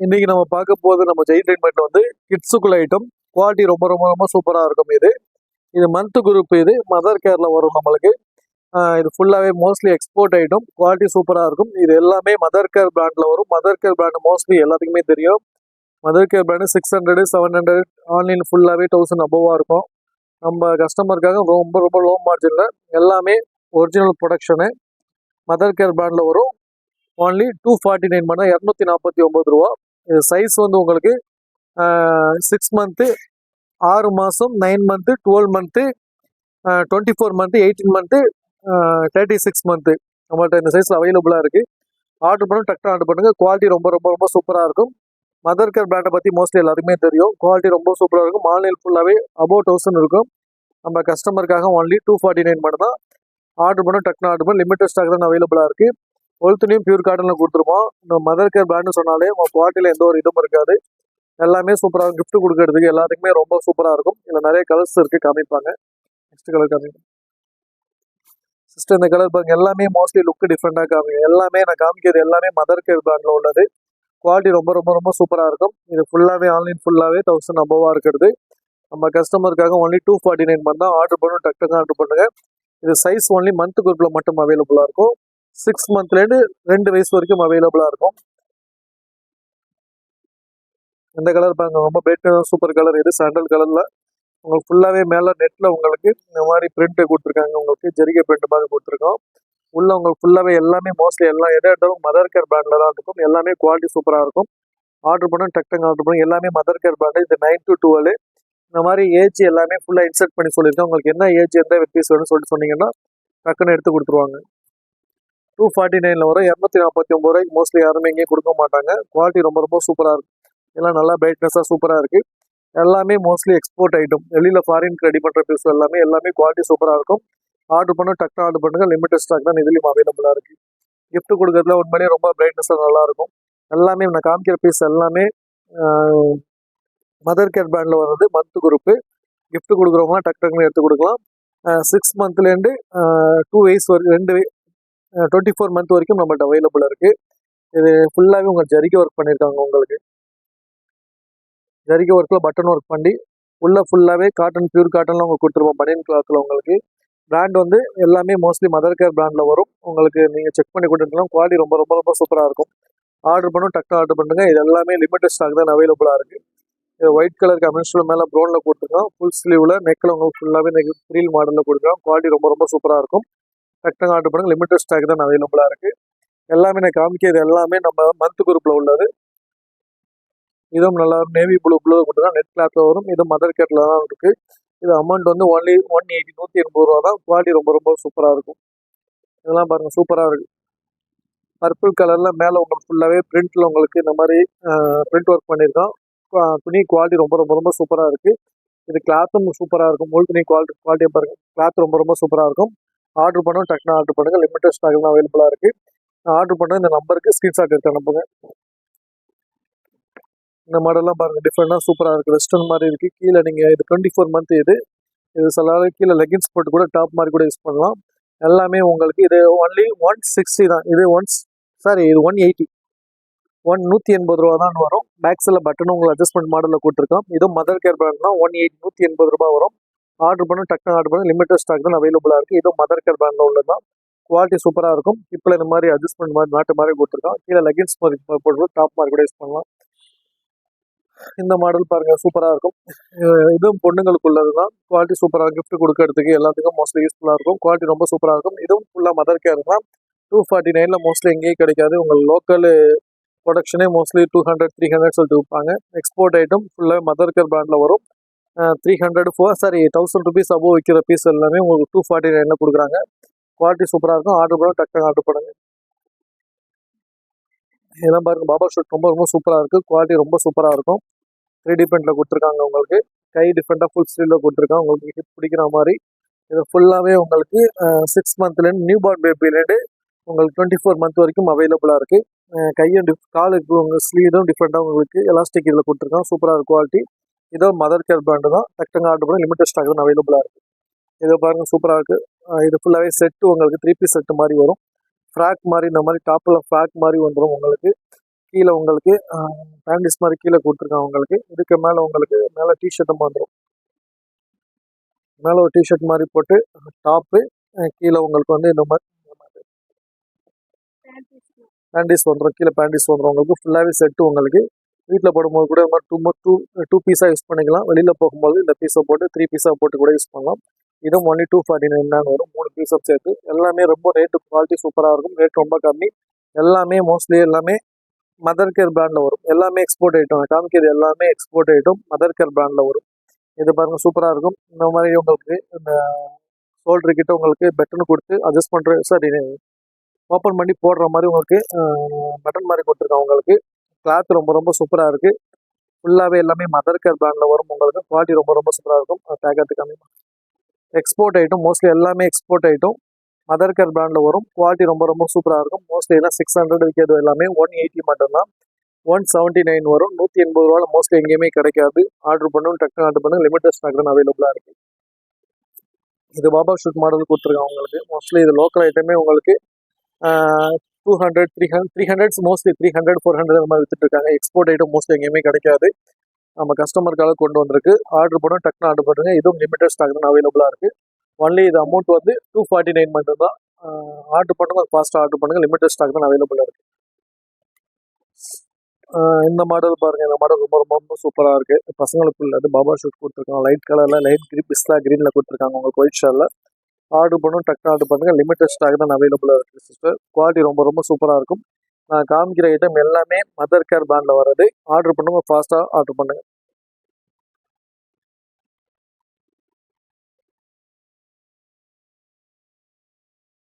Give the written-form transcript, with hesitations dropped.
இன்னைக்கு நம்ம பார்க்க போது நம்ம ஜெய் ட்ரீட்மெண்ட் வந்து கிட்ஸுக்குள்ள ஐட்டம். குவாலிட்டி ரொம்ப ரொம்ப ரொம்ப சூப்பராக இருக்கும். இது மந்த் குரூப், இது மதர் கேர்ல வரும் நம்மளுக்கு. இது ஃபுல்லாகவே மோஸ்ட்லி எக்ஸ்போர்ட் ஐட்டம். குவாலிட்டி சூப்பராக இருக்கும். இது எல்லாமே மதர் கேர் பிராண்டில் வரும். மதர் கேர் பிராண்ட் மோஸ்ட்லி எல்லாத்துக்குமே தெரியும். மதர் கேர் பிராண்டு 600 700 ஆன்லைன் ஃபுல்லாகவே 1000 அபோவாக இருக்கும். நம்ம கஸ்டமருக்காக ரொம்ப ரொம்ப லோ மார்ஜினில் எல்லாமே ஒரிஜினல் ப்ரொடக்ஷனு மதர் கேர் பிராண்டில் வரும். ஓன்லி 249 பண்ணால் 249 ரூபா. இது சைஸ் வந்து உங்களுக்கு 6 மந்த்து, 6 மாதம், 9 month, 12 month, 24 month, 18 month, 36 month நம்மள்ட்ட இந்த சைஸில் அவைலபிளாக இருக்குது. ஆர்டர் பண்ணி டக்குனு ஆர்டர் பண்ணுங்கள். குவாலிட்டி ரொம்ப ரொம்ப ரொம்ப சூப்பராக இருக்கும். மதர் கேர் பிராண்டை பற்றி மோஸ்ட்லி எல்லாருக்குமே தெரியும். குவாலிட்டி ரொம்ப சூப்பராக இருக்கும். ஆன்லைன் ஃபுல்லாகவே அபோவ் 1000 இருக்கும். நம்ம கஸ்டமருக்காக ஒன்லி 249 மட்டும் தான். ஆர்டர் பண்ணி டக்குனு ஆர்டர் பண்ணி லிமிட்டட் ஸ்டாக் தான் அவைலபிளாக இருக்குது. ஒழுத்துனையும் பியூர் காட்டனில் கொடுத்துருப்போம். இந்த மதர் கேர் பிராண்டு சொன்னாலே உங்கள் குவாலிட்டியில் எந்த ஒரு இதுவும் இருக்காது. எல்லாமே சூப்பராக கிஃப்ட் கொடுக்கறதுக்கு எல்லாத்துக்குமே ரொம்ப சூப்பராக இருக்கும். இதில் நிறைய கலர்ஸ் இருக்குது, காமிப்பாங்க. நெக்ஸ்ட் கலர் காமிங்க சிஸ்டர். இந்த கலர் பாருங்க, எல்லாமே மோஸ்ட்லி லுக் டிஃப்ரெண்டாக காமிங்க. எல்லாமே நான் காமிக்கிறது எல்லாமே மதர் கேர் பிராண்டில் உள்ளது. குவாலிட்டி ரொம்ப ரொம்ப ரொம்ப சூப்பராக இருக்கும். இது ஃபுல்லாகவே ஆன்லைன் ஃபுல்லாகவே 1000 அபோவாக இருக்கிறது. நம்ம கஸ்டமருக்காக ஒன்லி 249 மட்டும் தான். ஆர்டர் பண்ணணும், டக்குன்னு ஆர்டர் பண்ணுங்கள். இது சைஸ் ஒன்லி மந்த் குரூப்பில் மட்டும் அவைலபிளாக இருக்கும். 6 மந்த்லேருந்து 2 வயசு வரைக்கும் அவைலபிளாக இருக்கும். இந்த கலர் பாருங்க, ரொம்ப பிரைட் சூப்பர் கலர். இது சாண்டல் கலரில் உங்களுக்கு ஃபுல்லாகவே மேலே நெட்டில் உங்களுக்கு இந்த மாதிரி பிரிண்ட்டு கொடுத்துருக்காங்க. உங்களுக்கு ஜெரிகை பிரிண்ட் மாதிரி கொடுத்துருக்கோம். உள்ள உங்களுக்கு ஃபுல்லாகவே எல்லாமே மோஸ்ட்லி எல்லாம் எதாட்டும் மதர் கேர் பிராண்டில் தான் இருக்கும். எல்லாமே குவாலிட்டி சூப்பராக இருக்கும். ஆர்டர் பண்ண டக்குன்னு ஆர்டர் பண்ணி எல்லாமே மதர் கேர் பிராண்டு. இது 9 to 12 இந்த மாதிரி ஏஜ் எல்லாமே ஃபுல்லாக இன்செர்ட் பண்ணி சொல்லியிருக்கேன். உங்களுக்கு என்ன ஏஜ் எந்த பீஸ் வேணும்னு சொல்லிட்டு சொன்னீங்கன்னா டக்குன்னு எடுத்து கொடுத்துருவாங்க. 249 வரும். 249 ரூபாய்க்கு மோஸ்ட்லி யாருமே எங்கேயும் கொடுக்க மாட்டாங்க. குவாலிட்டி ரொம்ப ரொம்ப சூப்பராக இருக்கும். எல்லாம் நல்லா பிரைட்னஸாக சூப்பராக இருக்குது. எல்லாமே மோஸ்ட்லி எக்ஸ்போர்ட் ஐட்டம். வெளியில் ஃபாரினுக்கு ரெடி பண்ணுற பீஸ் எல்லாமே குவாலிட்டி சூப்பராக இருக்கும். ஆர்டர் பண்ண டக்குனு ஆர்டர் பண்ணுங்கள். லிமிட்டட் ஸ்டாக் தான் இதுலேயும் அவைலபிளாக இருக்குது. கிஃப்ட் கொடுக்கறதுல உண்மையிலேயே ரொம்ப பிரைட்னஸாக நல்லாயிருக்கும். எல்லாமே நான் காமிக்கிற பீஸ் எல்லாமே மதர் கேர் பிராண்டில் வர்றது. மந்த் குரூப்பு கிஃப்ட் கொடுக்குறவங்க டக்குன்னு எடுத்து கொடுக்கலாம். 6 மந்த்லேருந்து 2 வயசு வரைக்கும் 24 மந்த் வரைக்கும் நம்மள்ட்ட அவைலபிள் இருக்குது. இது ஃபுல்லாகவே உங்கள் ஜரிகை ஒர்க் பண்ணியிருக்காங்க. உங்களுக்கு ஜரிகை ஒர்க்கில் பட்டன் ஒர்க் பண்ணி உள்ள ஃபுல்லாகவே காட்டன், பியூர் காட்டனில் உங்களுக்கு கொடுத்துருப்போம். பனியன் கிளாத்தில் உங்களுக்கு பிராண்ட் வந்து எல்லாமே மோஸ்ட்லி மதர் கேர் பிராண்டில் வரும். உங்களுக்கு நீங்கள் செக் பண்ணி கொடுத்துருக்கலாம். குவாலிட்டி ரொம்ப ரொம்ப ரொம்ப சூப்பராக இருக்கும். ஆர்டர் பண்ணணும், டக்குனு ஆர்டர் பண்ணுங்க. இது எல்லாமே லிமிட்டட் ஸ்டாக் தான் அவைலபிளாக இருக்குது. இது ஒயிட் கலர் கமிஷனில் மேலே ப்ரௌனில் கொடுத்துருக்கோம். ஃபுல் ஸ்லீவில் நெக்கில் உங்களுக்கு ஃபுல்லாகவே ஃப்ரீல் மாடலில் கொடுத்துருக்கோம். குவாலிட்டி ரொம்ப ரொம்ப சூப்பராக இருக்கும். டக்குனு ஆர்டர் பண்ணுங்க. லிமிட்டட் ஸ்டாக் தான் அவைலபிளாக இருக்குது. எல்லாமே நான் காமிக்கிறது எல்லாமே நம்ம மந்த் குரூப்பில் உள்ளது. இதுவும் நல்லா நேவி ப்ளூ கொடுத்துருக்கோம். நெட் கிளாத்தில் வரும். இது மதர் கேரில் தான் இருக்குது. இது அமௌண்ட் வந்து ஒன்லி 180 ரூபா தான். குவாலிட்டி ரொம்ப ரொம்ப சூப்பராக இருக்கும். இதெல்லாம் பாருங்கள், சூப்பராக இருக்குது. பர்பிள் கலரில் மேலே உங்களுக்கு ஃபுல்லாகவே பிரிண்டில் உங்களுக்கு இந்த மாதிரி பிரிண்ட் ஒர்க் பண்ணியிருக்கோம். துணி குவாலிட்டி ரொம்ப ரொம்ப ரொம்ப சூப்பராக இருக்குது. இது கிளாத்தும் சூப்பராக இருக்கும். முள் துணி குவாலிட்டியை பாருங்கள். கிளாத் ரொம்ப ரொம்ப சூப்பராக இருக்கும். ஆர்டர் பண்ணணும், டக்குனு ஆர்டர் பண்ணுங்கள். லிமிட்டட் ஸ்டாக் தான் அவைலபிளாக இருக்குது. ஆர்டர் பண்ணுற இந்த நம்பருக்கு ஸ்க்ரீன்ஷாட் எடுத்து அனுப்புங்க. இந்த மாடல்லாம் பாருங்கள், டிஃப்ரெண்டாக சூப்பராக இருக்குது. வெஸ்டர்ன் மாதிரி இருக்குது. கீழே நீங்கள் இது 24 மந்த். இது சில கீழே லெகின்ஸ் போட்டு கூட டாப் மாதிரி கூட யூஸ் பண்ணலாம். எல்லாமே உங்களுக்கு இது ஒன்லி 160 தான். இது 180 180 ரூபா தான் வரும். பேக்ஸில் பட்டன் உங்களுக்கு அட்ஜஸ்ட்மெண்ட் மாடலில் கொடுத்துருக்கோம். இதுவும் மதர் கேர் பிராண்ட்னா 180 ரூபா வரும். ஆர்டர் பண்ணி டக்குனு ஆர்டர் பண்ணி லிமிட்டட் ஸ்டாக் தான் அவைலபிளாக இருக்குது. இதுவும் மதர் கேர் பிராண்டில் உள்ளது தான். குவாலிட்டி சூப்பராக இருக்கும். இப்போ இந்த மாதிரி அட்ஜஸ்ட்மெண்ட் மாதிரி நாட்டு மாதிரி கொடுத்துருக்கோம். கீழே லெகின்ஸ் மாதிரி போட்டு டாப் மாதிரி கூட யூஸ் பண்ணலாம். இந்த மாடல் பாருங்கள், சூப்பராக இருக்கும். இதுவும் பொண்ணுங்களுக்கு உள்ளது தான். குவாலிட்டி சூப்பராக கிஃப்ட் கொடுக்கறதுக்கு எல்லாத்துக்கும் மோஸ்ட்லி யூஸ்ஃபுல்லாக இருக்கும். குவாலிட்டி ரொம்ப சூப்பராக இருக்கும். இதுவும் ஃபுல்லாக மதர் கேர் தான். 249 மோஸ்ட்லி எங்கேயும் கிடைக்காது. உங்கள் லோக்கல் ப்ரொடக்ஷனே மோஸ்ட்லி 200 300 சொல்லிட்டு விற்பாங்க. எக்ஸ்போர்ட் ஐட்டம் ஃபுல்லாக மதர் கேர் பிராண்டில் வரும். 1000 ருபீஸ் அபோவ் விற்கிற பீஸ் எல்லாமே உங்களுக்கு 249 கொடுக்குறாங்க. குவாலிட்டி சூப்பராக இருக்கும். ஆர்டர் பண்ண டக்குனு ஆர்டர் பண்ணுங்க. இதெல்லாம் பாருங்கள், பாபா ஷூட் ரொம்ப ரொம்ப சூப்பராக இருக்குது. குவாலிட்டி ரொம்ப சூப்பராக இருக்கும். 3D பிரிண்டில் கொடுத்துருக்காங்க. உங்களுக்கு கை டிஃப்ரெண்ட்டாக ஃபுல் ஸ்லீவில் கொடுத்துருக்காங்க. உங்களுக்கு ஹிப் பிடிக்கிற மாதிரி. இது ஃபுல்லாகவே உங்களுக்கு 6 மந்த்லேருந்து நியூ பார்ன் பேபிலேருந்து உங்களுக்கு 24 மந்த் வரைக்கும் அவைலபிளாக இருக்குது. கையும் காலுக்கு உங்கள் ஸ்லீவும் டிஃப்ரெண்ட்டாக உங்களுக்கு எலாஸ்டிக் இதில் கொடுத்துருக்காங்க. சூப்பராக இருக்கும் குவாலிட்டி. இதோ மதர் கேர் பிராண்டு தான். டக்குனு ஆர்டர் பண்ணி லிமிட்டட் ஸ்டாக் தான் அவைலபிளாக இருக்குது. இதை பாருங்கள், சூப்பராக இருக்குது. இது ஃபுல்லாகவே செட்டு உங்களுக்கு 3 பீஸ் செட்டு மாதிரி வரும். ஃப்ராக் மாதிரி இந்த மாதிரி டாப்பில் ஃப்ராக் மாதிரி வந்துடும் உங்களுக்கு. கீழே உங்களுக்கு பேண்டிஸ் மாதிரி கீழே கொடுத்துருக்காங்க உங்களுக்கு. இதுக்கு மேலே உங்களுக்கு மேலே டிஷர்ட்டும் வந்துடும். மேலே ஒரு டிஷர்ட் மாதிரி போட்டு டாப்பு, கீழே உங்களுக்கு வந்து இந்த மாதிரி பேண்டிஸ் வந்துடும். கீழே பேண்டிஸ் வந்துடும் உங்களுக்கு. ஃபுல்லாகவே செட்டு உங்களுக்கு. வீட்டில் போடும்போது கூட இந்த மாதிரி டூ பீஸாக யூஸ் பண்ணிக்கலாம். வெளியில் போகும்போது இந்த பீஸை போட்டு 3 பீஸாக போட்டு கூட யூஸ் பண்ணலாம். இதுவும் ஒன்லி 249 தான் வரும். 3 பீஸாக சேர்த்து. எல்லாமே ரொம்ப ரேட்டு குவாலிட்டி சூப்பராக இருக்கும். ரேட் ரொம்ப கம்மி. எல்லாமே மோஸ்ட்லி எல்லாமே மதர் கேர் பிராண்டில் வரும். எல்லாமே எக்ஸ்போர்ட் ஐட்டம். காமிக்கிறது எல்லாமே எக்ஸ்போர்ட் ஐட்டம் மதர் கேர் பிராண்டில் வரும். இது பாருங்கள் சூப்பராக இருக்கும். இந்த மாதிரி உங்களுக்கு இந்த ஷோல்டர் கிட்ட உங்களுக்கு பட்டன் கொடுத்து அட்ஜஸ்ட் பண்ணுற ஓப்பன் பண்ணி போடுற மாதிரி உங்களுக்கு பட்டன் மாதிரி கொடுத்துருக்காங்க உங்களுக்கு. கிளாத் ரொம்ப ரொம்ப சூப்பராக இருக்குது. ஃபுல்லாகவே எல்லாமே மதர் கேர் பிராண்டில் வரும் உங்களுக்கு. குவாலிட்டி ரொம்ப ரொம்ப சூப்பராக இருக்கும். பேக்கத்துக்கான எக்ஸ்போர்ட் ஐட்டம். மோஸ்ட்லி எல்லாமே எக்ஸ்போர்ட் ஐட்டம் மதர் கேர் பிராண்டில் வரும். குவாலிட்டி ரொம்ப ரொம்ப சூப்பராக இருக்கும். மோஸ்ட்லி எல்லாம் 600 விற்கிறது எல்லாமே 180 மட்டும்தான். 179 வரும். 180 ரூபாவில் மோஸ்ட்லி எங்கேயுமே கிடைக்காது. ஆர்டர் பண்ணணும், டக்குன்னு ஆர்டர் பண்ணுங்க. லிமிட்டட் ஸ்டாக் தான் அவைலபிளாக இருக்குது. இது பாபா ஷூட் மாடல் கொடுத்துருக்காங்க உங்களுக்கு. மோஸ்ட்லி இது லோக்கல் ஐட்டமே உங்களுக்கு 200, 300 மோஸ்ட்லி 300, 400 அந்த மாதிரி வித்துட்டு இருக்காங்க. எக்ஸ்போர்ட் ஐட்டம் மோஸ்ட்லி எங்கேயுமே கிடைக்காது. நம்ம கஸ்டமருக்காக கொண்டு வந்திருக்கு. ஆர்டர் பண்ணோம், டக்குன்னு ஆர்டர் பண்ணுங்க. இதுவும் லிமிட்டட் ஸ்டாக் தான் அவைலபிளாக இருக்குது. ஒன்லி இது அமௌண்ட் வந்து 249 மட்டும் தான். ஆர்டர் பண்ணுங்க, ஃபாஸ்ட்டாக ஆர்டர் பண்ணுங்க. லிமிட்டட் ஸ்டாக் தான் அவைலபிளாக இருக்குது. இந்த மாடல் பாருங்கள். இந்த மாடல் ரொம்ப ரொம்ப ரொம்ப சூப்பராக இருக்குது. பசங்களுக்கு உள்ளது பாபா ஷூட் கொடுத்துருக்காங்க. லைட் கலரில் லைட் பிஸ்தா க்ரீனில் கொடுத்துருக்காங்க உங்களுக்கு. ஒயிட் ஷர்ட்டில் ஆர்டர் பண்ணணும், டக்குன்னு ஆர்டர் பண்ணுங்கள். லிமிட்டட் ஸ்டாக் தான் அவைலபிளாக இருக்குது சிஸ்டர். குவாலிட்டி ரொம்ப ரொம்ப சூப்பராக இருக்கும். நான் காமிக்கிற ஐட்டம் எல்லாமே மதர் கேர் பிராண்டில் வர்றது. ஆர்டர் பண்ணுங்க, ஃபாஸ்ட்டாக ஆர்டர் பண்ணுங்கள்.